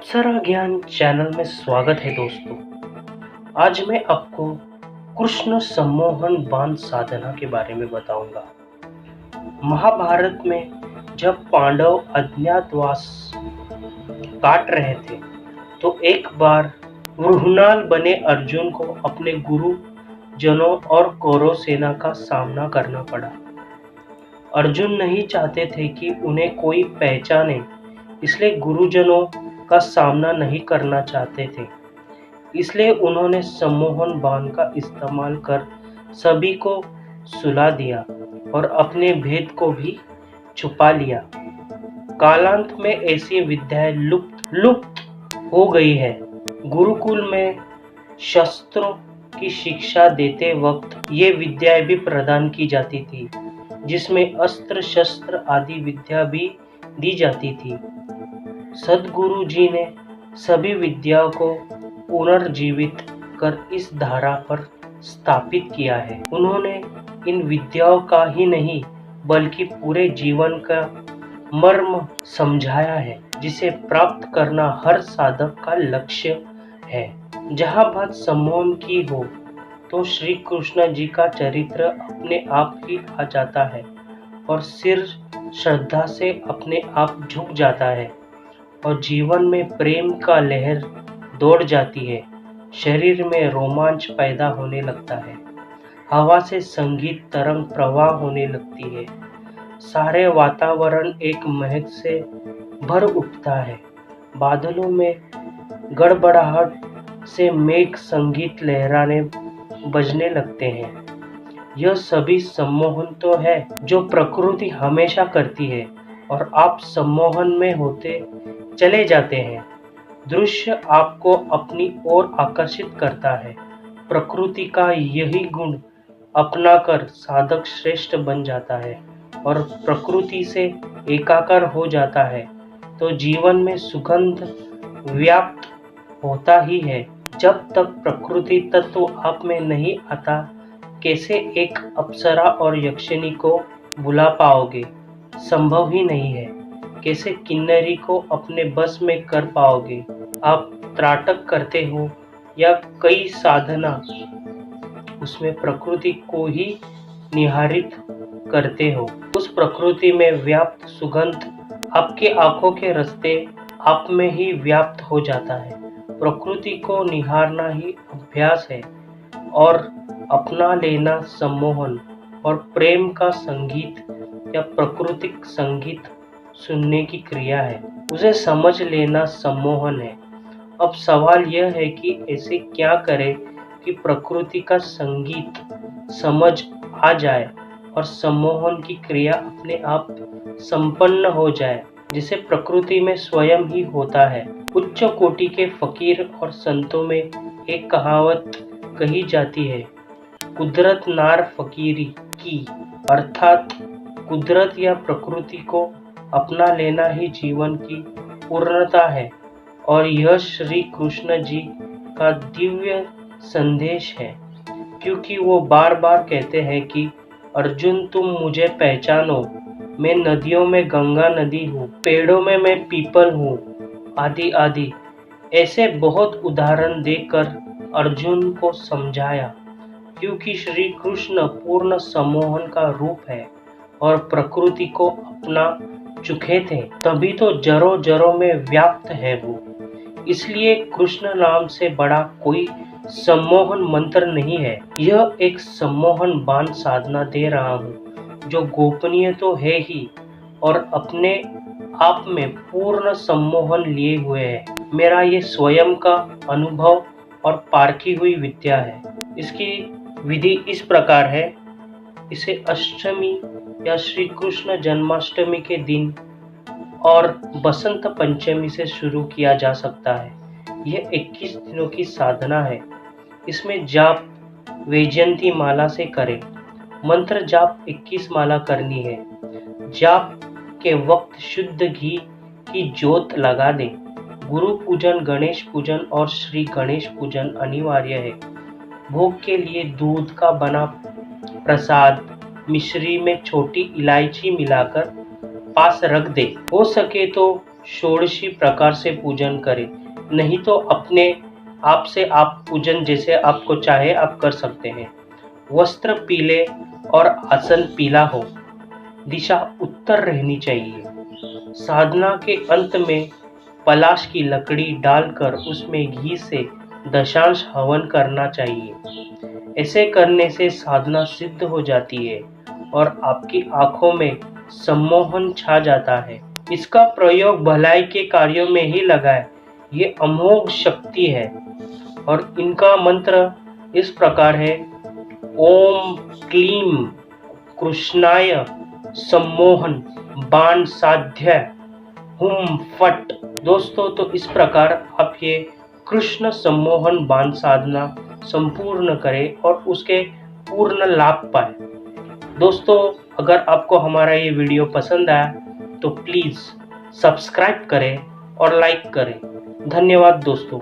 अप्सरा ज्ञान चैनल में स्वागत है दोस्तों। आज मैं आपको कृष्ण सम्मोहन बाण साधना के बारे में बताऊंगा। महाभारत में जब पांडव अज्ञातवास काट रहे थे तो एक बार वृहनाल बने अर्जुन को अपने गुरु जनों और कौरव सेना का सामना करना पड़ा। अर्जुन नहीं चाहते थे कि उन्हें कोई पहचाने, इसलिए गुरुजनों का सामना नहीं करना चाहते थे। इसलिए उन्होंने सम्मोहन बाण का इस्तेमाल कर सभी को सुला दिया और अपने भेद को भी छुपा लिया। कालांत में ऐसी विद्याएं लुप्त हो गई है। गुरुकुल में शस्त्रों की शिक्षा देते वक्त ये विद्याएं भी प्रदान की जाती थी, जिसमें अस्त्र शस्त्र आदि विद्या भी दी जाती थी। सद्गुरु जी ने सभी विद्याओं को पुनर्जीवित कर इस धारा पर स्थापित किया है। उन्होंने इन विद्याओं का ही नहीं बल्कि पूरे जीवन का मर्म समझाया है, जिसे प्राप्त करना हर साधक का लक्ष्य है। जहाँ बात सम्मोहन की हो तो श्री कृष्ण जी का चरित्र अपने आप ही आ जाता है और सिर श्रद्धा से अपने आप झुक जाता है और जीवन में प्रेम का लहर दौड़ जाती है। शरीर में रोमांच पैदा होने लगता है। हवा से संगीत तरंग प्रवाह होने लगती है। सारे वातावरण एक महक से भर उठता है। बादलों में गड़बड़ाहट से मेघ संगीत लहराने बजने लगते हैं। यह सभी सम्मोहन तो है जो प्रकृति हमेशा करती है और आप सम्मोहन में होते चले जाते हैं। दृश्य आपको अपनी ओर आकर्षित करता है। प्रकृति का यही गुण अपनाकर साधक श्रेष्ठ बन जाता है और प्रकृति से एकाकार हो जाता है तो जीवन में सुगंध व्याप्त होता ही है। जब तक प्रकृति तत्व आप में नहीं आता, कैसे एक अप्सरा और यक्षिणी को बुला पाओगे? संभव ही नहीं है। कैसे किन्नरी को अपने बस में कर पाओगे? आप त्राटक करते हो या कई साधना, उसमें प्रकृति को ही निहारित करते हो। उस प्रकृति में व्याप्त सुगंध आपके आंखों के रास्ते आप में ही व्याप्त हो जाता है। प्रकृति को निहारना ही अभ्यास है और अपना लेना सम्मोहन और प्रेम का संगीत या प्राकृतिक संगीत सुनने की क्रिया है। उसे समझ लेना सम्मोहन है। अब सवाल यह है कि ऐसे क्या करें कि प्रकृति का संगीत समझ आ जाए और सम्मोहन की क्रिया अपने आप संपन्न हो जाए, जिसे प्रकृति में स्वयं ही होता है। उच्च कोटि के फकीर और संतों में एक कहावत कही जाती है, कुदरत नार फकीरी की, अर्थात कुदरत या प्रकृति को अपना लेना ही जीवन की पूर्णता है। और यह श्री कृष्ण जी का दिव्य संदेश है, क्योंकि वो बार बार कहते हैं कि अर्जुन तुम मुझे पहचानो, मैं नदियों में गंगा नदी हूँ, पेड़ों में मैं पीपल हूँ, आदि आदि। ऐसे बहुत उदाहरण देकर अर्जुन को समझाया, क्योंकि श्री कृष्ण पूर्ण सम्मोहन का रूप है और प्रकृति को अपना चुके थे, तभी तो जरो जरो में व्याप्त है वो। इसलिए कृष्ण नाम से बड़ा कोई सम्मोहन मंत्र नहीं है। यह एक सम्मोहन बाण साधना दे रहा हूँ जो गोपनीय तो है ही और अपने आप में पूर्ण सम्मोहन लिए हुए है। मेरा ये स्वयं का अनुभव और पारखी हुई विद्या है। इसकी विधि इस प्रकार है। इसे अष्टमी या श्री कृष्ण जन्माष्टमी के दिन और बसंत पंचमी से शुरू किया जा सकता है। यह 21 दिनों की साधना है। इसमें जाप वैजयंती माला से करें। मंत्र जाप 21 माला करनी है। जाप के वक्त शुद्ध घी की ज्योत लगा दें। गुरु पूजन, गणेश पूजन और श्री गणेश पूजन अनिवार्य है। भोग के लिए दूध का बना प्रसाद मिश्री में छोटी इलायची मिलाकर पास रख दे। हो सके तो षोडशी प्रकार से पूजन करें, नहीं तो अपने आप से आप पूजन जैसे आपको चाहे आप कर सकते हैं। वस्त्र पीले और आसन पीला हो, दिशा उत्तर रहनी चाहिए। साधना के अंत में पलाश की लकड़ी डालकर उसमें घी से दशांश हवन करना चाहिए। ऐसे करने से साधना सिद्ध हो जाती है और आपकी आंखों में सम्मोहन छा जाता है। इसका प्रयोग भलाई के कार्यों में ही लगाएं। ये अमोघ शक्ति है और इनका मंत्र इस प्रकार है: ओम क्लीम कृष्णाय सम्मोहन बाण साध्य हुम फट। दोस्तों, तो इस प्रकार आप ये कृष्ण सम्मोहन बाण साधना संपूर्ण करें और उसके पूर्ण लाभ पाएं। दोस्तों, अगर आपको हमारा ये वीडियो पसंद आया तो प्लीज़ सब्सक्राइब करें और लाइक करें। धन्यवाद दोस्तों।